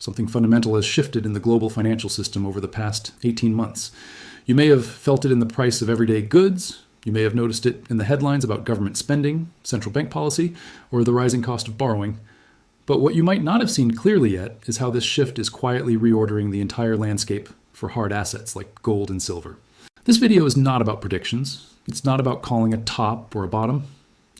Something fundamental has shifted in the global financial system over the past 18 months. You may have felt it in the price of everyday goods. You may have noticed it in the headlines about government spending, central bank policy, or the rising cost of borrowing. But what you might not have seen clearly yet is how this shift is quietly reordering the entire landscape for hard assets like gold and silver. This video is not about predictions. It's not about calling a top or a bottom.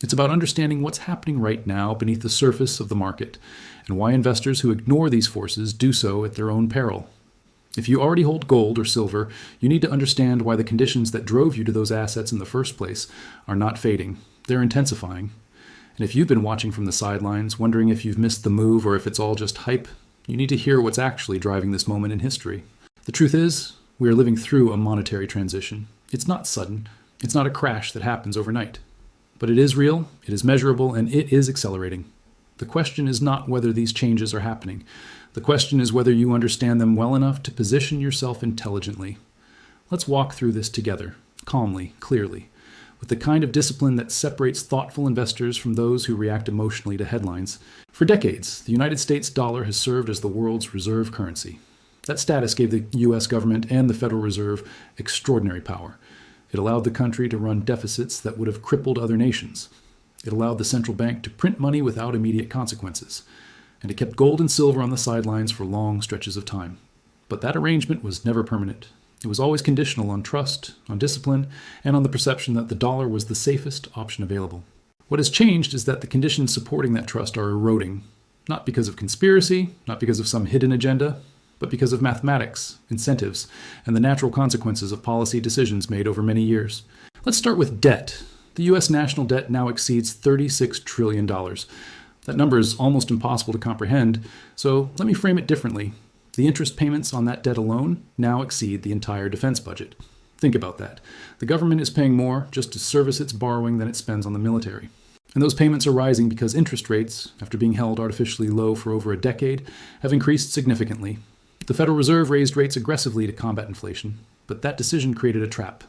It's about understanding what's happening right now beneath the surface of the market and why investors who ignore these forces do so at their own peril. If you already hold gold or silver, you need to understand why the conditions that drove you to those assets in the first place are not fading. They're intensifying. And if you've been watching from the sidelines, wondering if you've missed the move or if it's all just hype, you need to hear what's actually driving this moment in history. The truth is, we are living through a monetary transition. It's not sudden. It's not a crash that happens overnight. But it is real, it is measurable, and it is accelerating. The question is not whether these changes are happening. The question is whether you understand them well enough to position yourself intelligently. Let's walk through this together, calmly, clearly, with the kind of discipline that separates thoughtful investors from those who react emotionally to headlines. For decades, the United States dollar has served as the world's reserve currency. That status gave the U.S. government and the Federal Reserve extraordinary power. It allowed the country to run deficits that would have crippled other nations. It allowed the central bank to print money without immediate consequences. And it kept gold and silver on the sidelines for long stretches of time. But that arrangement was never permanent. It was always conditional on trust, on discipline, and on the perception that the dollar was the safest option available. What has changed is that the conditions supporting that trust are eroding, not because of conspiracy, not because of some hidden agenda, but because of mathematics, incentives, and the natural consequences of policy decisions made over many years. Let's start with debt. The U.S. national debt now exceeds $36 trillion. That number is almost impossible to comprehend, so let me frame it differently. The interest payments on that debt alone now exceed the entire defense budget. Think about that. The government is paying more just to service its borrowing than it spends on the military. And those payments are rising because interest rates, after being held artificially low for over a decade, have increased significantly. The Federal Reserve raised rates aggressively to combat inflation, but that decision created a trap.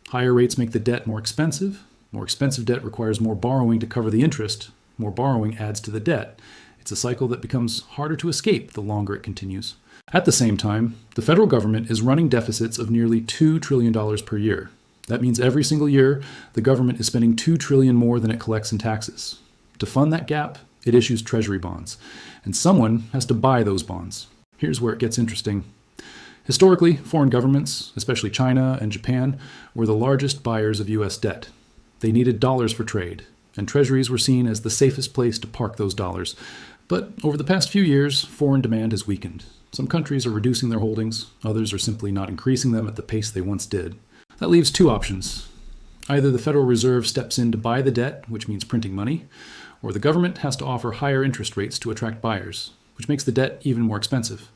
Higher rates make the debt more expensive. More expensive debt requires more borrowing to cover the interest. More borrowing adds to the debt. It's a cycle that becomes harder to escape the longer it continues. At the same time, the federal government is running deficits of nearly $2 trillion per year. That means every single year, the government is spending $2 trillion more than it collects in taxes. To fund that gap, it issues treasury bonds. And someone has to buy those bonds. Here's where it gets interesting. Historically, foreign governments, especially China and Japan, were the largest buyers of U.S. debt. They needed dollars for trade, and treasuries were seen as the safest place to park those dollars. But over the past few years, foreign demand has weakened. Some countries are reducing their holdings, others are simply not increasing them at the pace they once did. That leaves two options. Either the Federal Reserve steps in to buy the debt, which means printing money, or the government has to offer higher interest rates to attract buyers, which makes the debt even more expensive.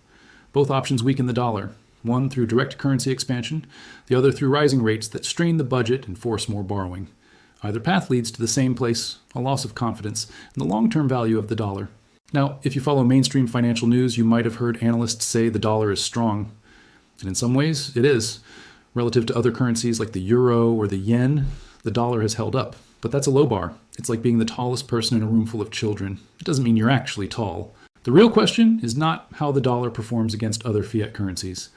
Both options weaken the dollar, one through direct currency expansion, the other through rising rates that strain the budget and force more borrowing. Either path leads to the same place, a loss of confidence in the long-term value of the dollar. Now, if you follow mainstream financial news, you might have heard analysts say the dollar is strong. And in some ways, it is. Relative to other currencies like the euro or the yen, the dollar has held up. But that's a low bar. It's like being the tallest person in a room full of children. It doesn't mean you're actually tall. The real question is not how the dollar performs against other fiat currencies.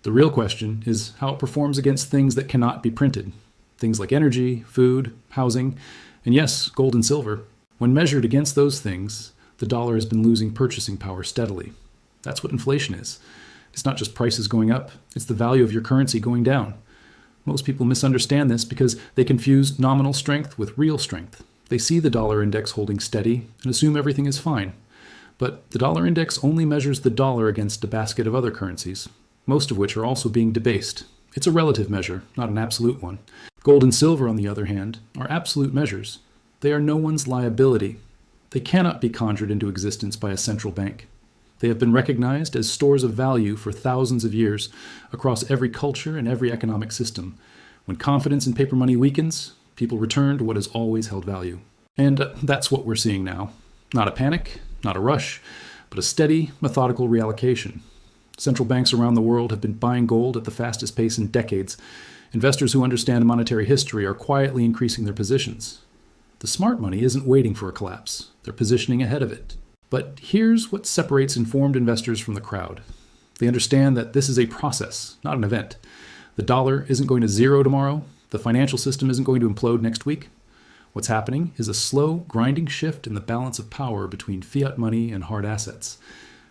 The real question is how it performs against things that cannot be printed. Things like energy, food, housing, and yes, gold and silver. When measured against those things, the dollar has been losing purchasing power steadily. That's what inflation is. It's not just prices going up, it's the value of your currency going down. Most people misunderstand this because they confuse nominal strength with real strength. They see the dollar index holding steady and assume everything is fine. But the dollar index only measures the dollar against a basket of other currencies, most of which are also being debased. It's a relative measure, not an absolute one. Gold and silver, on the other hand, are absolute measures. They are no one's liability. They cannot be conjured into existence by a central bank. They have been recognized as stores of value for thousands of years across every culture and every economic system. When confidence in paper money weakens, people return to what has always held value. And that's what we're seeing now. Not a panic, not a rush, but a steady, methodical reallocation. Central banks around the world have been buying gold at the fastest pace in decades. Investors who understand monetary history are quietly increasing their positions. The smart money isn't waiting for a collapse. They're positioning ahead of it. But here's what separates informed investors from the crowd. They understand that this is a process, not an event. The dollar isn't going to zero tomorrow. The financial system isn't going to implode next week. What's happening is a slow, grinding shift in the balance of power between fiat money and hard assets.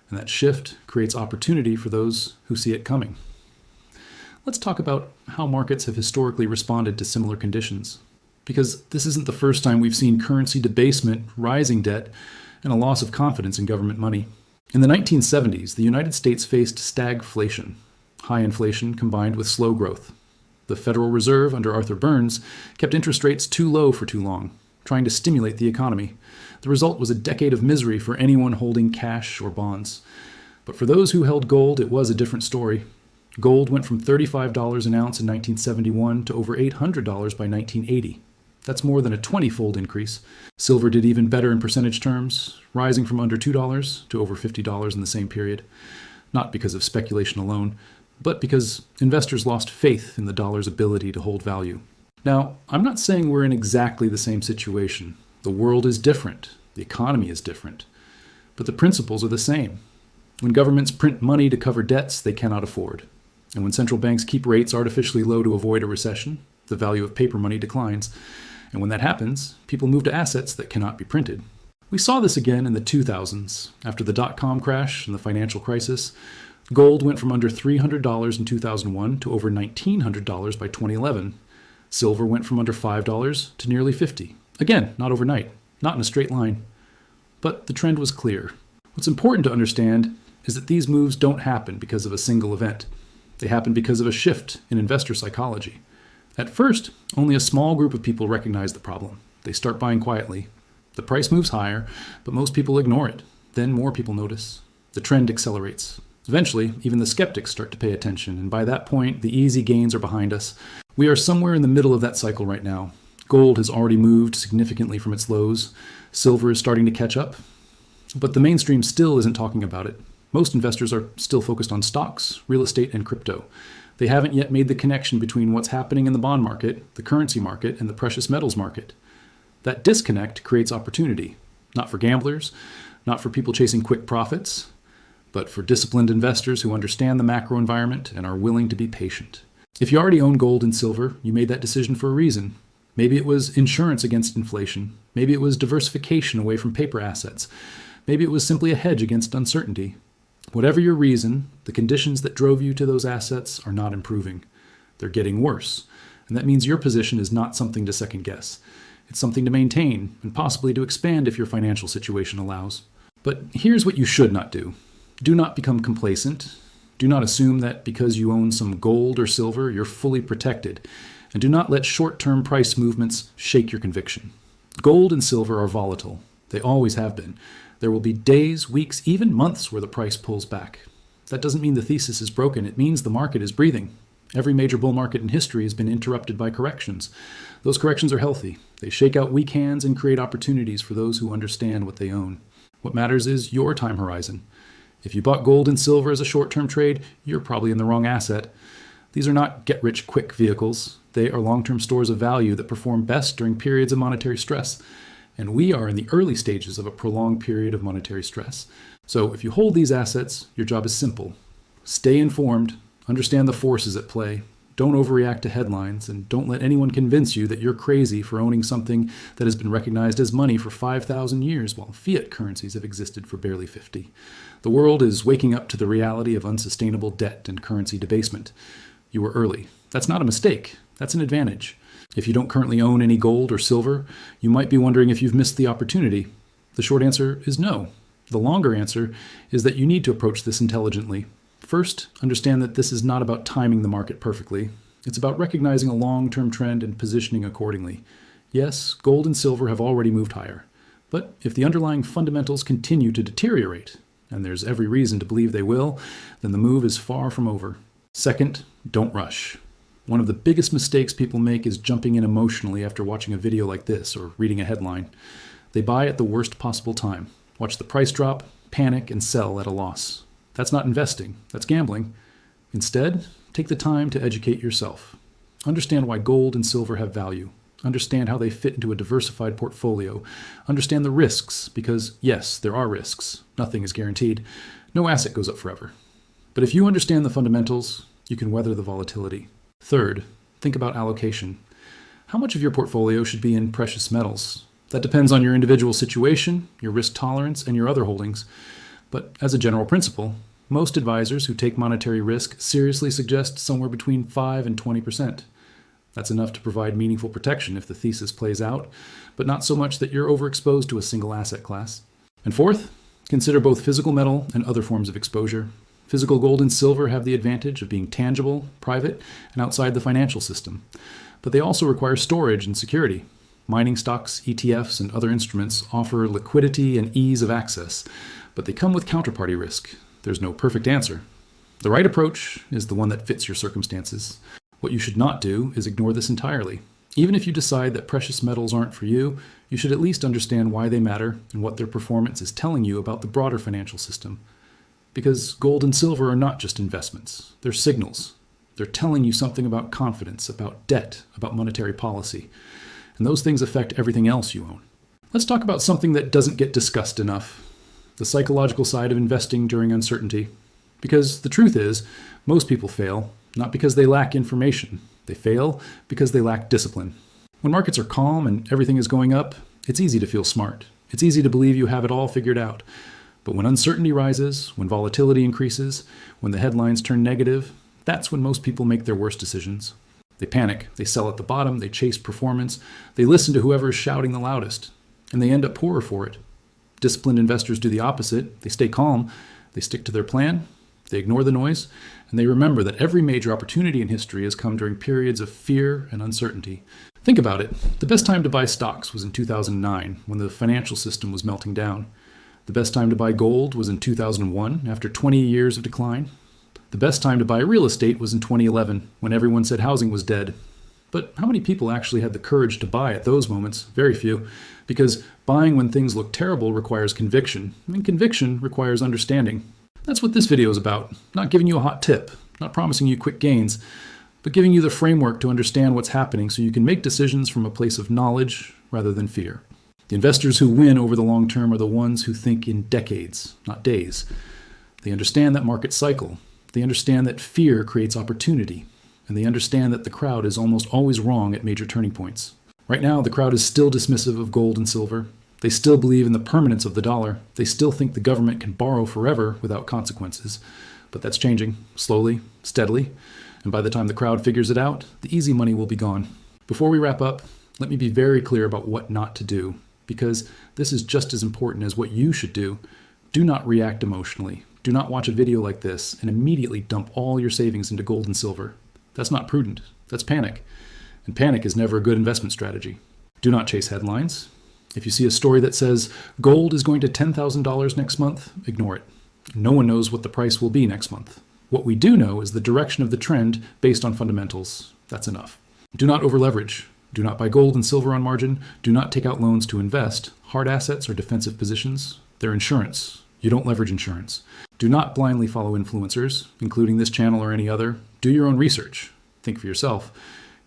And that shift creates opportunity for those who see it coming. Let's talk about how markets have historically responded to similar conditions. Because this isn't the first time we've seen currency debasement, rising debt, and a loss of confidence in government money. In the 1970s, the United States faced stagflation, high inflation combined with slow growth. The Federal Reserve, under Arthur Burns, kept interest rates too low for too long, trying to stimulate the economy. The result was a decade of misery for anyone holding cash or bonds. But for those who held gold, it was a different story. Gold went from $35 an ounce in 1971 to over $800 by 1980. That's more than a 20-fold increase. Silver did even better in percentage terms, rising from under $2 to over $50 in the same period. Not because of speculation alone, but because investors lost faith in the dollar's ability to hold value. Now, I'm not saying we're in exactly the same situation. The world is different. The economy is different. But the principles are the same. When governments print money to cover debts they cannot afford, and when central banks keep rates artificially low to avoid a recession, the value of paper money declines. And when that happens, people move to assets that cannot be printed. We saw this again in the 2000s. After the dot-com crash and the financial crisis, gold went from under $300 in 2001 to over $1,900 by 2011. Silver went from under $5 to nearly $50. Again, not overnight, not in a straight line. But the trend was clear. What's important to understand is that these moves don't happen because of a single event. They happen because of a shift in investor psychology. At first, only a small group of people recognize the problem. They start buying quietly. The price moves higher, but most people ignore it. Then more people notice. The trend accelerates. Eventually, even the skeptics start to pay attention, and by that point, the easy gains are behind us. We are somewhere in the middle of that cycle right now. Gold has already moved significantly from its lows. Silver is starting to catch up. But the mainstream still isn't talking about it. Most investors are still focused on stocks, real estate, and crypto. They haven't yet made the connection between what's happening in the bond market, the currency market, and the precious metals market. That disconnect creates opportunity, not for gamblers, not for people chasing quick profits, but for disciplined investors who understand the macro environment and are willing to be patient. If you already own gold and silver, you made that decision for a reason. Maybe it was insurance against inflation. Maybe it was diversification away from paper assets. Maybe it was simply a hedge against uncertainty. Whatever your reason, the conditions that drove you to those assets are not improving. They're getting worse. And that means your position is not something to second guess. It's something to maintain and possibly to expand if your financial situation allows. But here's what you should not do. Do not become complacent. Do not assume that because you own some gold or silver, you're fully protected. And do not let short-term price movements shake your conviction. Gold and silver are volatile. They always have been. There will be days, weeks, even months where the price pulls back. That doesn't mean the thesis is broken. It means the market is breathing. Every major bull market in history has been interrupted by corrections. Those corrections are healthy. They shake out weak hands and create opportunities for those who understand what they own. What matters is your time horizon. If you bought gold and silver as a short-term trade, you're probably in the wrong asset. These are not get-rich-quick vehicles. They are long-term stores of value that perform best during periods of monetary stress. And we are in the early stages of a prolonged period of monetary stress. So if you hold these assets, your job is simple. Stay informed, understand the forces at play, don't overreact to headlines, and don't let anyone convince you that you're crazy for owning something that has been recognized as money for 5,000 years while fiat currencies have existed for barely 50. The world is waking up to the reality of unsustainable debt and currency debasement. You were early. That's not a mistake. That's an advantage. If you don't currently own any gold or silver, you might be wondering if you've missed the opportunity. The short answer is no. The longer answer is that you need to approach this intelligently. First, understand that this is not about timing the market perfectly. It's about recognizing a long-term trend and positioning accordingly. Yes, gold and silver have already moved higher. But if the underlying fundamentals continue to deteriorate, and there's every reason to believe they will, then the move is far from over. Second, don't rush. One of the biggest mistakes people make is jumping in emotionally after watching a video like this or reading a headline. They buy at the worst possible time, watch the price drop, panic, and sell at a loss. That's not investing, that's gambling. Instead, take the time to educate yourself. Understand why gold and silver have value. Understand how they fit into a diversified portfolio. Understand the risks, because yes, there are risks. Nothing is guaranteed. No asset goes up forever. But if you understand the fundamentals, you can weather the volatility. Third, think about allocation. How much of your portfolio should be in precious metals? That depends on your individual situation, your risk tolerance, and your other holdings. But as a general principle, most advisors who take monetary risk seriously suggest somewhere between 5 and 20%. That's enough to provide meaningful protection if the thesis plays out, but not so much that you're overexposed to a single asset class. And fourth, consider both physical metal and other forms of exposure. Physical gold and silver have the advantage of being tangible, private, and outside the financial system. But they also require storage and security. Mining stocks, ETFs, and other instruments offer liquidity and ease of access, but they come with counterparty risk. There's no perfect answer. The right approach is the one that fits your circumstances. What you should not do is ignore this entirely. Even if you decide that precious metals aren't for you, you should at least understand why they matter and what their performance is telling you about the broader financial system. Because gold and silver are not just investments. They're signals. They're telling you something about confidence, about debt, about monetary policy. And those things affect everything else you own. Let's talk about something that doesn't get discussed enough: the psychological side of investing during uncertainty. Because the truth is, most people fail, not because they lack information. They fail because they lack discipline. When markets are calm and everything is going up, it's easy to feel smart. It's easy to believe you have it all figured out. But when uncertainty rises, when volatility increases, when the headlines turn negative, that's when most people make their worst decisions. They panic, they sell at the bottom, they chase performance, they listen to whoever is shouting the loudest, and they end up poorer for it. Disciplined investors do the opposite. They stay calm, they stick to their plan, they ignore the noise, and they remember that every major opportunity in history has come during periods of fear and uncertainty. Think about it. The best time to buy stocks was in 2009, when the financial system was melting down. The best time to buy gold was in 2001, after 20 years of decline. The best time to buy real estate was in 2011, when everyone said housing was dead. But how many people actually had the courage to buy at those moments? Very few. Because buying when things look terrible requires conviction, and conviction requires understanding. That's what this video is about. Not giving you a hot tip, not promising you quick gains, but giving you the framework to understand what's happening so you can make decisions from a place of knowledge rather than fear. The investors who win over the long term are the ones who think in decades, not days. They understand that market cycle. They understand that fear creates opportunity. And they understand that the crowd is almost always wrong at major turning points. Right now, the crowd is still dismissive of gold and silver. They still believe in the permanence of the dollar. They still think the government can borrow forever without consequences. But that's changing, slowly, steadily. And by the time the crowd figures it out, the easy money will be gone. Before we wrap up, let me be very clear about what not to do, because this is just as important as what you should do. Do not react emotionally. Do not watch a video like this and immediately dump all your savings into gold and silver. That's not prudent. That's panic. And panic is never a good investment strategy. Do not chase headlines. If you see a story that says gold is going to $10,000 next month, ignore it. No one knows what the price will be next month. What we do know is the direction of the trend based on fundamentals. That's enough. Do not over-leverage. Do not buy gold and silver on margin. Do not take out loans to invest. Hard assets are defensive positions. They're insurance. You don't leverage insurance. Do not blindly follow influencers, including this channel or any other. Do your own research. Think for yourself.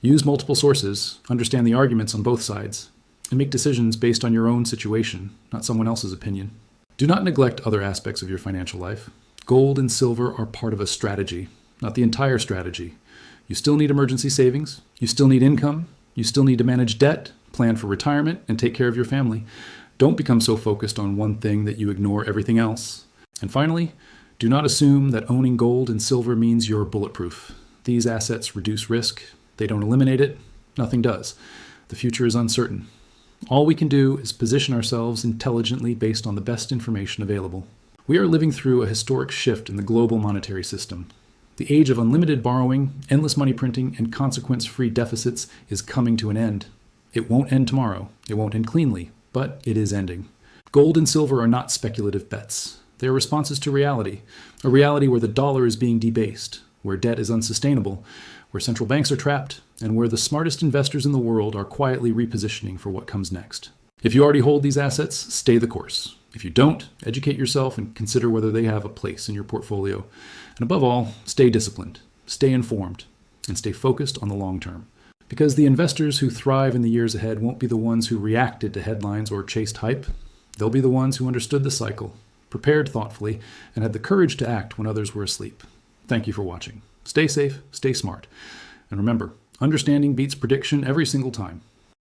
Use multiple sources. Understand the arguments on both sides. And make decisions based on your own situation, not someone else's opinion. Do not neglect other aspects of your financial life. Gold and silver are part of a strategy, not the entire strategy. You still need emergency savings. You still need income. You still need to manage debt, plan for retirement, and take care of your family. Don't become so focused on one thing that you ignore everything else. And finally, do not assume that owning gold and silver means you're bulletproof. These assets reduce risk. They don't eliminate it. Nothing does. The future is uncertain. All we can do is position ourselves intelligently based on the best information available. We are living through a historic shift in the global monetary system. The age of unlimited borrowing, endless money printing, and consequence-free deficits is coming to an end. It won't end tomorrow. It won't end cleanly, but it is ending. Gold and silver are not speculative bets. They are responses to reality, a reality where the dollar is being debased, where debt is unsustainable, where central banks are trapped, and where the smartest investors in the world are quietly repositioning for what comes next. If you already hold these assets, stay the course. If you don't, educate yourself and consider whether they have a place in your portfolio. And above all, stay disciplined, stay informed, and stay focused on the long term. Because the investors who thrive in the years ahead won't be the ones who reacted to headlines or chased hype. They'll be the ones who understood the cycle, prepared thoughtfully, and had the courage to act when others were asleep. Thank you for watching. Stay safe, stay smart. And remember, understanding beats prediction every single time.